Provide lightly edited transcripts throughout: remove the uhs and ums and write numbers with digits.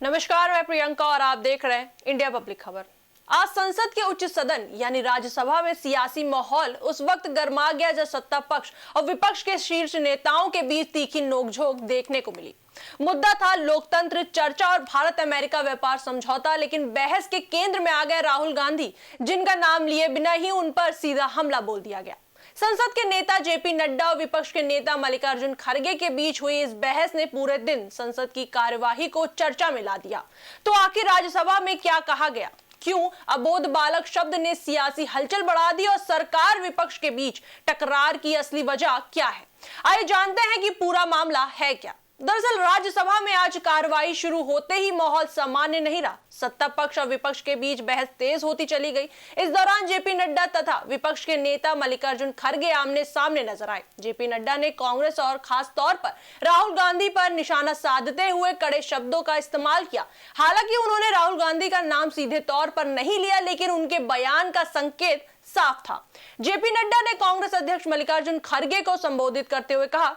नमस्कार, मैं प्रियंका और आप देख रहे हैं इंडिया पब्लिक खबर। आज संसद के उच्च सदन यानी राज्यसभा में सियासी माहौल उस वक्त गर्मा गया जब सत्ता पक्ष और विपक्ष के शीर्ष नेताओं के बीच तीखी नोकझोंक देखने को मिली। मुद्दा था लोकतंत्र, चर्चा और भारत अमेरिका व्यापार समझौता। लेकिन बहस के केंद्र में आ गए राहुल गांधी, जिनका नाम लिए बिना ही उन पर सीधा हमला बोल दिया गया। संसद के नेता जेपी नड्डा और विपक्ष के नेता मल्लिकार्जुन खड़गे के बीच हुई इस बहस ने पूरे दिन संसद की कार्यवाही को चर्चा में ला दिया। तो आखिर राज्यसभा में क्या कहा गया? क्यों अबोध बालक शब्द ने सियासी हलचल बढ़ा दी और सरकार विपक्ष के बीच टकरार की असली वजह क्या है? आइए जानते हैं कि पूरा मामला है क्या। दरअसल राज्यसभा में आज कार्रवाई शुरू होते ही माहौल सामान्य नहीं रहा। सत्ता पक्ष और विपक्ष के बीच बहस तेज होती चली गई। इस दौरान जेपी नड्डा तथा विपक्ष के नेता मल्लिकार्जुन खड़गे आमने सामने नजर आए। जेपी नड्डा ने कांग्रेस और खास तौर पर राहुल गांधी पर निशाना साधते हुए कड़े शब्दों का इस्तेमाल किया। हालांकि उन्होंने राहुल गांधी का नाम सीधे तौर पर नहीं लिया, लेकिन उनके बयान का संकेत साफ था। जेपी नड्डा ने कांग्रेस अध्यक्ष मल्लिकार्जुन खड़गे को संबोधित करते हुए कहा,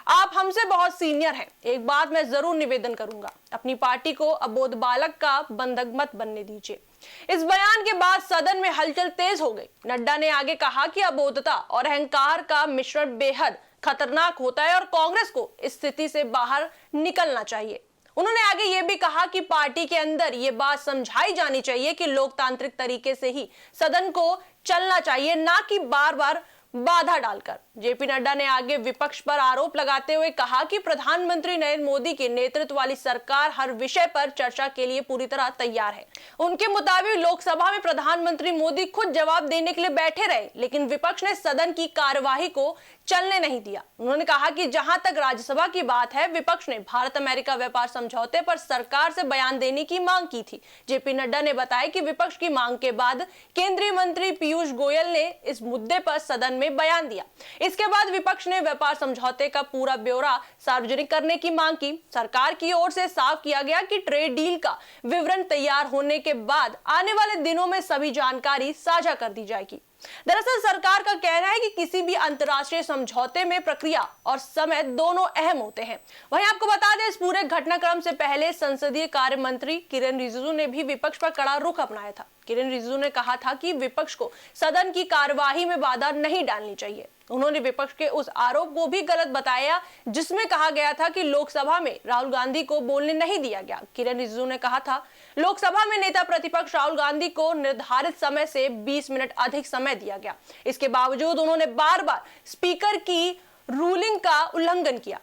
आप हमसे बहुत सीनियर हैं। एक बात मैं जरूर निवेदन करूंगा, अपनी पार्टी को अबोध बालक का बंधक मत बनने दीजिए। इस बयान के बाद सदन में हलचल तेज हो गई। नड्डा ने आगे कहा कि अबोधता और अहंकार का मिश्रण बेहद खतरनाक होता है और कांग्रेस को इस स्थिति से बाहर निकलना चाहिए। उन्होंने आगे यह भी कहा कि पार्टी के अंदर यह बात समझाई जानी चाहिए कि लोकतांत्रिक तरीके से ही सदन को चलना चाहिए, ना कि बार बार बाधा डालकर। जेपी नड्डा ने आगे विपक्ष पर आरोप लगाते हुए कहा कि प्रधानमंत्री नरेंद्र मोदी के नेतृत्व वाली सरकार हर विषय पर चर्चा के लिए पूरी तरह तैयार है। उनके मुताबिक लोकसभा में प्रधानमंत्री मोदी खुद जवाब देने के लिए बैठे रहे, लेकिन विपक्ष ने सदन की कार्यवाही को चलने नहीं दिया। उन्होंने कहा कि जहां तक राज्यसभा की बात है, विपक्ष ने भारत अमेरिका व्यापार समझौते पर सरकार से बयान देने की मांग की थी। जेपी नड्डा ने बताया कि विपक्ष की मांग के बाद केंद्रीय मंत्री पीयूष गोयल ने इस मुद्दे पर सदन में बयान दिया। इसके बाद विपक्ष ने व्यापार समझौते का पूरा ब्यौरा सार्वजनिक करने की मांग की। सरकार की ओर से साफ किया गया कि ट्रेड डील का विवरण तैयार होने के बाद आने वाले दिनों में सभी जानकारी साझा कर दी जाएगी। दरअसल सरकार का कहना है कि किसी भी अंतर्राष्ट्रीय समझौते में प्रक्रिया और समय दोनों अहम होते हैं। वहीं आपको बता दें, इस पूरे घटनाक्रम से पहले संसदीय कार्य मंत्री किरेन रिजिजू ने भी विपक्ष पर कड़ा रुख अपनाया था। किरेन रिजिजू ने कहा था कि विपक्ष को सदन की कार्यवाही में बाधा नहीं डालनी चाहिए। उन्होंने विपक्ष के उस आरोप को भी गलत बताया जिसमें कहा गया था कि लोकसभा में राहुल गांधी को बोलने नहीं दिया गया। किरेन रिजिजू ने कहा था, लोकसभा में नेता प्रतिपक्ष राहुल गांधी को निर्धारित समय से 20 मिनट अधिक समय दिया गया। इसके बावजूद उन्होंने बार बार स्पीकर की रूलिंग का उल्लंघन किया।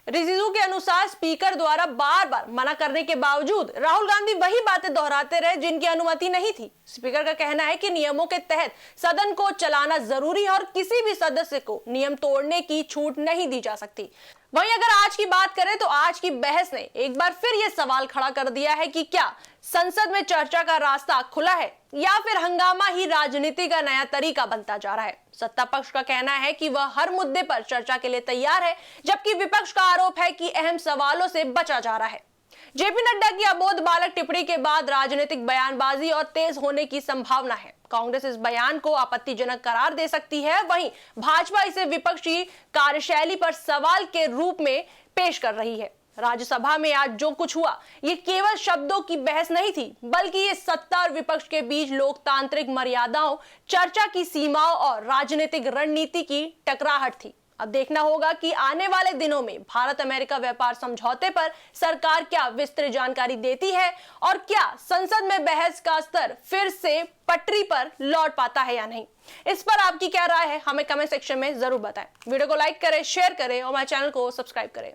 रिजिजू के अनुसार स्पीकर द्वारा बार बार मना करने के बावजूद राहुल गांधी वही बातें दोहराते रहे जिनकी अनुमति नहीं थी। स्पीकर का कहना है कि नियमों के तहत सदन को चलाना जरूरी है और किसी भी सदस्य को नियम तोड़ने की छूट नहीं दी जा सकती। वहीं अगर आज की बात करें तो आज की बहस ने एक बार फिर यह सवाल खड़ा कर दिया है कि क्या संसद में चर्चा का रास्ता खुला है या फिर हंगामा ही राजनीति का नया तरीका बनता जा रहा है। सत्ता पक्ष का कहना है कि वह हर मुद्दे पर चर्चा के लिए तैयार है, जबकि विपक्ष का आरोप है कि अहम सवालों से बचा जा रहा है। जेपी नड्डा की अबोध बालक टिप्पणी के बाद राजनीतिक बयानबाजी और तेज होने की संभावना है। कांग्रेस इस बयान को आपत्तिजनक करार दे सकती है, वहीं भाजपा इसे विपक्षी कार्यशैली पर सवाल के रूप में पेश कर रही है। राज्यसभा में आज जो कुछ हुआ, ये केवल शब्दों की बहस नहीं थी, बल्कि ये सत्ता और विपक्ष के बीच लोकतांत्रिक मर्यादाओं, चर्चा की सीमाओं और राजनीतिक रणनीति की टकराहट थी। अब देखना होगा कि आने वाले दिनों में भारत अमेरिका व्यापार समझौते पर सरकार क्या विस्तृत जानकारी देती है और क्या संसद में बहस का स्तर फिर से पटरी पर लौट पाता है या नहीं। इस पर आपकी क्या राय है, हमें कमेंट सेक्शन में जरूर बताएं। वीडियो को लाइक करें, शेयर करें और हमारे चैनल को सब्सक्राइब करें।